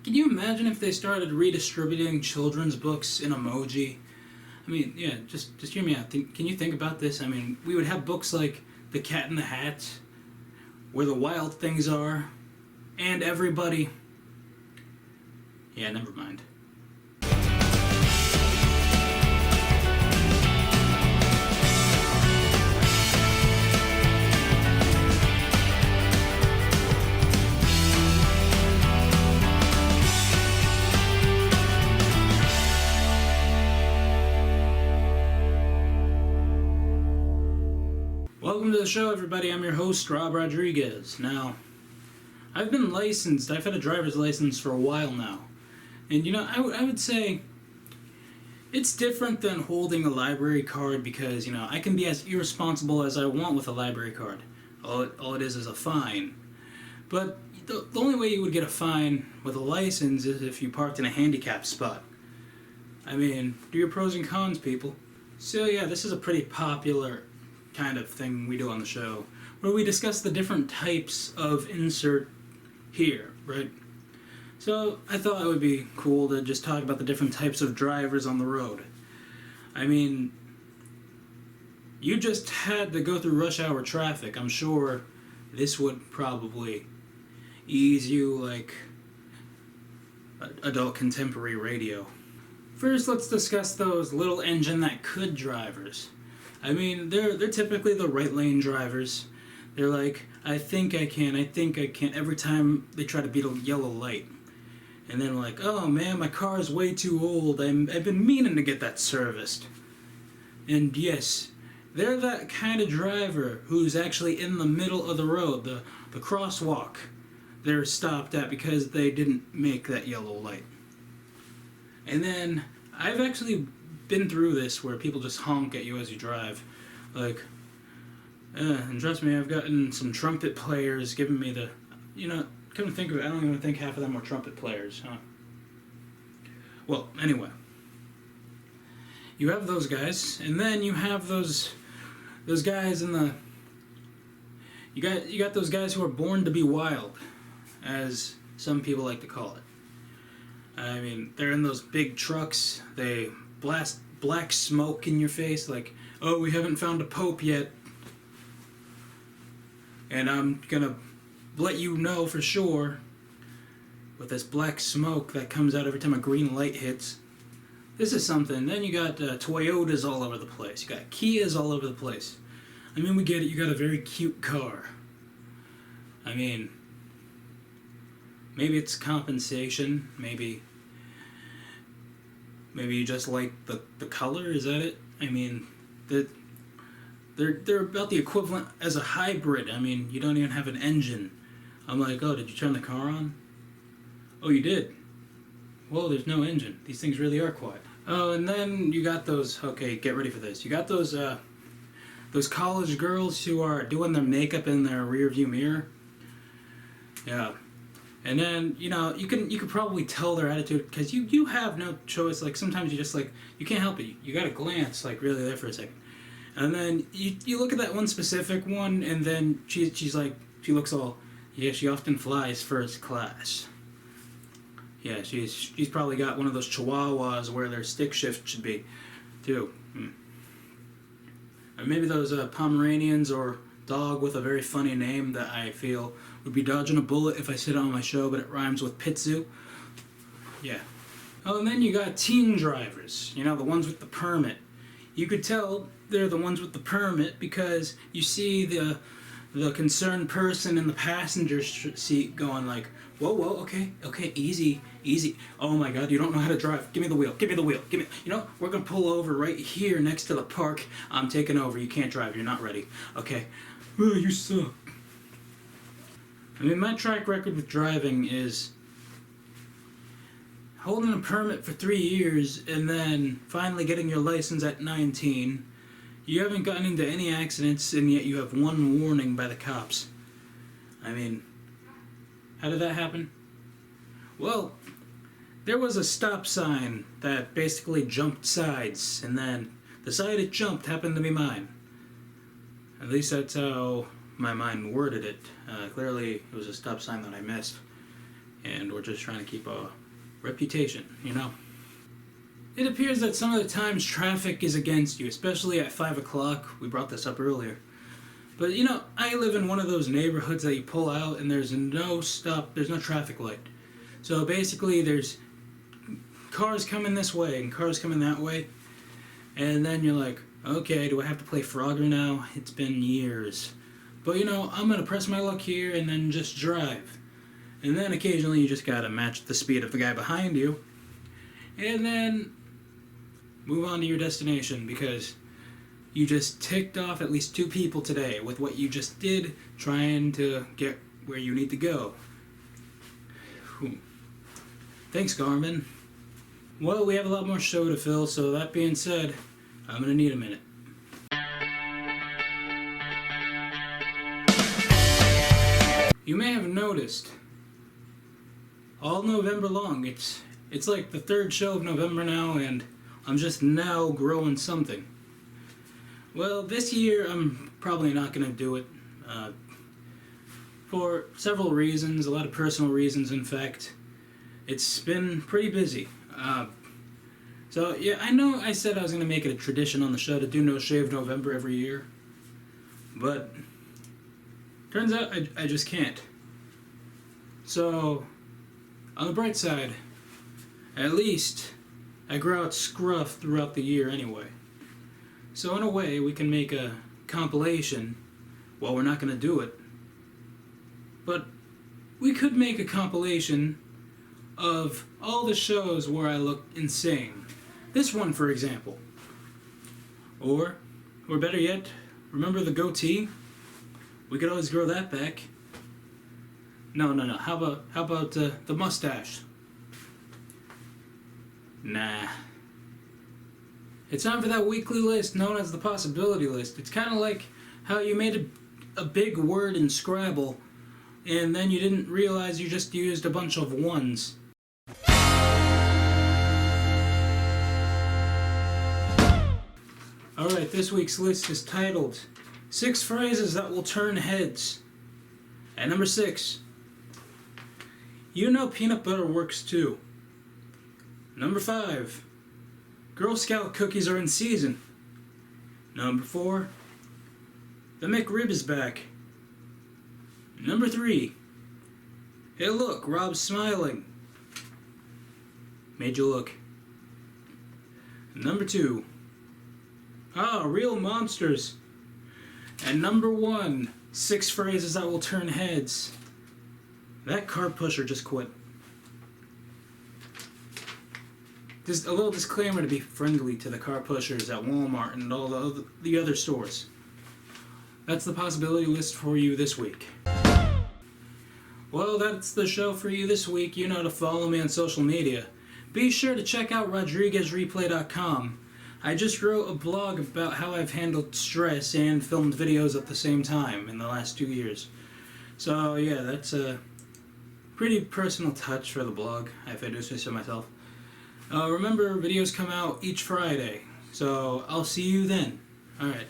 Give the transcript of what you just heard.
Can you imagine if they started redistributing children's books in emoji? I mean, yeah, just hear me out. Can you think about this? I mean, we would have books like The Cat in the Hat, Where the Wild Things Are, and Everybody. Yeah, never mind. Welcome to the show, everybody. I'm your host, Rob Rodriguez. Now, I've been licensed. I've had a driver's license for a while now. And, I would say it's different than holding a library card because, I can be as irresponsible as I want with a library card. All it is a fine. But the only way you would get a fine with a license is if you parked in a handicapped spot. I mean, do your pros and cons, people. So, yeah, this is a pretty popular kind of thing we do on the show, where we discuss the different types of insert here, right? So I thought it would be cool to just talk about the different types of drivers on the road. I mean, you just had to go through rush hour traffic. I'm sure this would probably ease you like adult contemporary radio. First, let's discuss those little engine that could drivers. I mean, they're typically the right lane drivers. They're like, I think I can, every time they try to beat a yellow light. And then like, oh man, my car is way too old. I've been meaning to get that serviced. And yes, they're that kind of driver who's actually in the middle of the road, the crosswalk they're stopped at because they didn't make that yellow light. And then I've actually been through this where people just honk at you as you drive. Like, and trust me, I've gotten some trumpet players giving me the, come to think of it, I don't even think half of them were trumpet players, huh? Well, anyway. You have those guys, and then you have those guys in the, you got those guys who are born to be wild, as some people like to call it. I mean, they're in those big trucks, they blast black smoke in your face like, oh, we haven't found a pope yet. And I'm gonna let you know for sure with this black smoke that comes out every time a green light hits. This is something. Then you got Toyotas all over the place. You got Kias all over the place. I mean, we get it. You got a very cute car. I mean, maybe it's compensation. Maybe you just like the color, is that it? I mean, they're about the equivalent as a hybrid. I mean, you don't even have an engine. I'm like, oh, did you turn the car on? Oh, you did? Well, there's no engine. These things really are quiet. Oh, and then you got those, okay, get ready for this. You got those college girls who are doing their makeup in their rear view mirror. Yeah. And then, you could probably tell their attitude, because you have no choice. Like, sometimes you just, like, you can't help it. You gotta glance, like, really there for a second. And then you look at that one specific one, and then she's like, she looks all, yeah, she often flies first class. Yeah, she's probably got one of those chihuahuas where their stick shift should be, too. Or maybe those Pomeranians or dog with a very funny name that I feel would be dodging a bullet if I said it on my show, but it rhymes with Pitzu. Yeah. Oh, and then you got teen drivers, the ones with the permit. You could tell they're the ones with the permit because you see the concerned person in the passenger seat going like, whoa, okay, easy. Oh my God, you don't know how to drive. Give me the wheel. We're going to pull over right here next to the park. I'm taking over. You can't drive. You're not ready. Okay. Oh, you suck. I mean, my track record with driving is holding a permit for 3 years and then finally getting your license at 19. You haven't gotten into any accidents, and yet you have one warning by the cops. I mean, how did that happen? Well, there was a stop sign that basically jumped sides, and then the side it jumped happened to be mine. At least that's how my mind worded it. Clearly, it was a stop sign that I missed. and we're just trying to keep a reputation, you know. It appears that some of the times traffic is against you, especially at 5 o'clock. We brought this up earlier. But you know, I live in one of those neighborhoods that you pull out and there's no traffic light. So basically there's cars coming this way and cars coming that way. And then you're like, okay, do I have to play Frogger now? It's been years. But you know, I'm going to press my luck here and then just drive. And then occasionally you just got to match the speed of the guy behind you. And then move on to your destination, because you just ticked off at least 2 people today with what you just did trying to get where you need to go. Whew. Thanks, Garmin. Well, we have a lot more show to fill, so that being said, I'm going to need a minute. You may have noticed, all November long, it's like the 3rd show of November now, and I'm just now growing something. Well, this year I'm probably not going to do it for several reasons, a lot of personal reasons, in fact. It's been pretty busy. So, yeah, I know I said I was going to make it a tradition on the show to do No Shave November every year, but turns out I just can't. So, on the bright side, at least I grow out scruff throughout the year anyway. So in a way, we can make a compilation. Well, we're not going to do it, but we could make a compilation of all the shows where I look insane. This one, for example. Or better yet, remember the goatee? We could always grow that back. No. How about the mustache? Nah. It's time for that weekly list known as the possibility list. It's kind of like how you made a big word in Scrabble and then you didn't realize you just used a bunch of ones. Alright, this week's list is titled 6 Phrases That Will Turn Heads. At number 6, you know peanut butter works too. Number 5, Girl Scout cookies are in season. Number 4, the McRib is back. Number 3, hey look, Rob's smiling. Made you look. Number 2, real monsters. And number 1, 6 phrases that will turn heads. That car pusher just quit. Just a little disclaimer to be friendly to the car pushers at Walmart and all the other stores. That's the possibility list for you this week. Well, that's the show for you this week. You know to follow me on social media. Be sure to check out RodriguezReplay.com. I just wrote a blog about how I've handled stress and filmed videos at the same time in the last 2 years. So yeah, that's a pretty personal touch for the blog, if I do say so myself. Remember, videos come out each Friday, so I'll see you then. Alright.